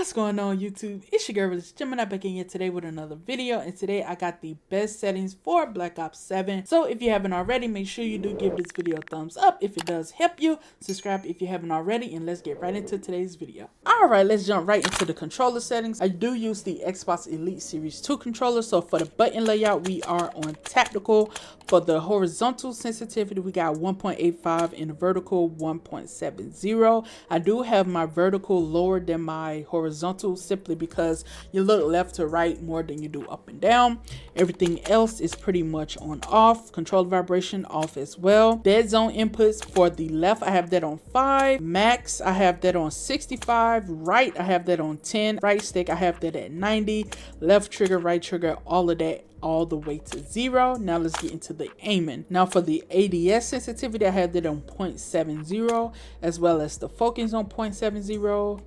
What's going on, YouTube? It's your girl, Gemini, back in here today with another video, and today I got the best settings for Black Ops 7. So if you haven't already, make sure you do give this video a thumbs up if it does help you. Subscribe if you haven't already, and let's get right into today's video. Alright, let's jump right into the controller settings. I do use the Xbox Elite Series 2 controller, so for the button layout, we are on tactical. For the horizontal sensitivity, we got 1.85 and the vertical 1.70. I do have my vertical lower than my horizontal simply because you look left to right more than you do up and down. Everything else is pretty much on off. Controller vibration off as well. Dead zone inputs for the left, I have that on 5. Max, I have that on 65. Right, I have that on 10. Right stick, I have that at 90. Left trigger, right trigger, all of that all the way to 0. Now let's get into the aiming. Now for the ADS sensitivity, I have that on 0.70 as well as the focus on 0.70.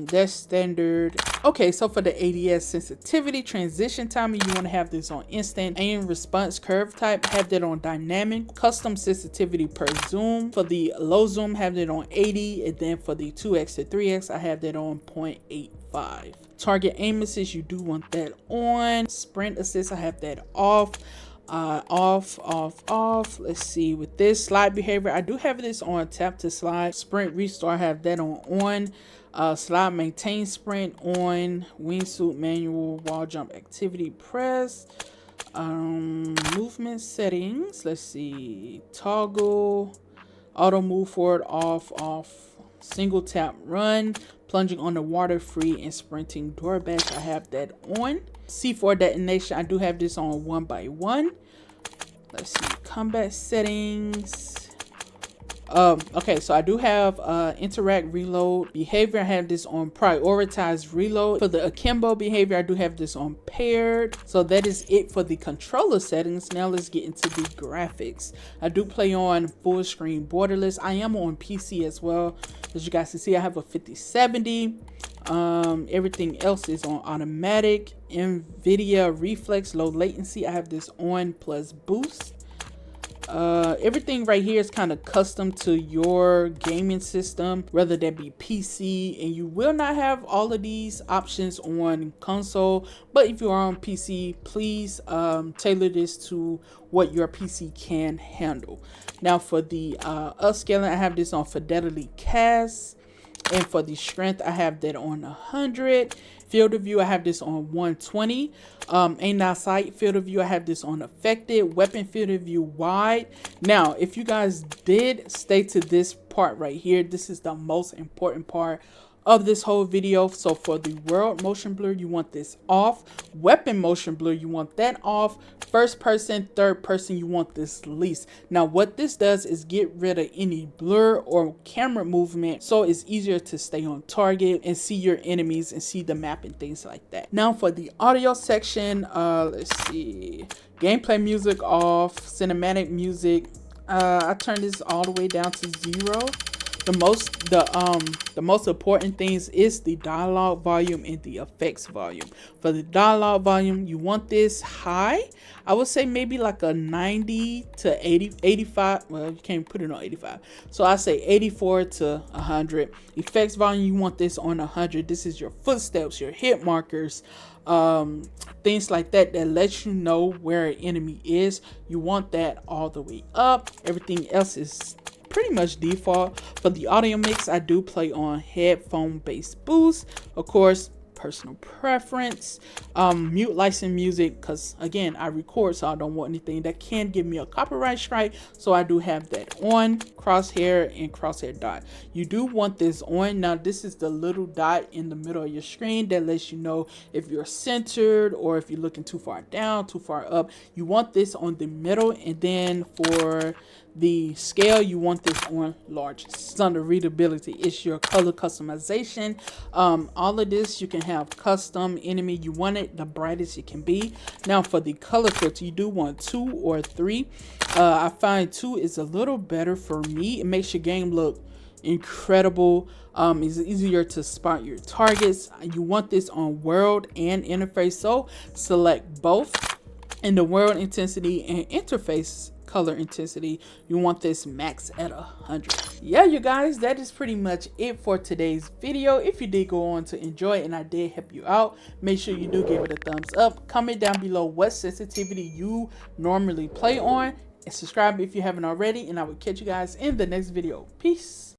That's standard. Okay, so for the ADS sensitivity transition timing, you want to have this on instant. Aim response curve type, have that on dynamic. Custom sensitivity per zoom. For the low zoom, have that on 80, and then for the 2x to 3x, I have that on 0.85. Target aim assist, you do want that on. Sprint assist, I have that off. Off. Let's see, with this slide behavior, I do have this on tap to slide. Sprint restore, I have that on. Slide maintain sprint on. Wingsuit manual, wall jump activity press. Movement settings, let's see, toggle, auto move forward, off. Single tap run, plunging on the water free, and sprinting door bash, I have that on. C4 detonation, I do have this on 1 by 1. Let's see, combat settings. Okay, so I do have interact reload behavior. I have this on prioritize reload. For the akimbo behavior, I do have this on paired. So that is it for the controller settings. Now let's get into the graphics. I do play on full screen borderless. I am on PC as well. As you guys can see, I have a 5070. Everything else is on automatic. NVIDIA reflex low latency, I have this on plus boost. Everything right here is kind of custom to your gaming system, whether that be PC, and you will not have all of these options on console. But if you are on PC, please tailor this to what your PC can handle. Now for the upscaling, I have this on fidelity cast, and for the strength, I have that on 100. Field of view, I have this on 120. Aim outside field of view, I have this on affected. Weapon field of view wide. Now, if you guys did stay to this part right here, this is the most important part of this whole video. So for the world motion blur, you want this off. Weapon motion blur, you want that off. First person, third person, you want this least. Now what this does is get rid of any blur or camera movement, so it's easier to stay on target and see your enemies and see the map and things like that. Now for the audio section, let's see, gameplay music off, cinematic music, I turn this all the way down to 0. The most important things is the dialogue volume and the effects volume. For the dialogue volume, you want this high. I would say maybe like a 90 to 85. Well, you can't put it on 85. So I say 84 to 100. Effects volume, you want this on 100. This is your footsteps, your hit markers, things like that lets you know where an enemy is. You want that all the way up. Everything else is pretty much default. For the audio mix, I do play on headphone based boost, of course, personal preference. Mute licensed music, because again, I record, so I don't want anything that can give me a copyright strike, so I do have that on. Crosshair and crosshair dot, you do want this on. Now this is the little dot in the middle of your screen that lets you know if you're centered or if you're looking too far down, too far up. You want this on the middle. And then for the scale, you want this on largest. Under readability, it's your color customization. All of this, you can have custom enemy, you want it the brightest it can be. Now for the color filter, you do want 2 or 3. I find 2 is a little better for me. It makes your game look incredible. It's easier to spot your targets. You want this on world and interface, so select both. In the world intensity and interface color intensity. You want this max at 100. Yeah, you guys, that is pretty much it for today's video. If you did go on to enjoy it and I did help you out, make sure you do give it a thumbs up. Comment down below what sensitivity you normally play on, and subscribe if you haven't already, and I will catch you guys in the next video. Peace.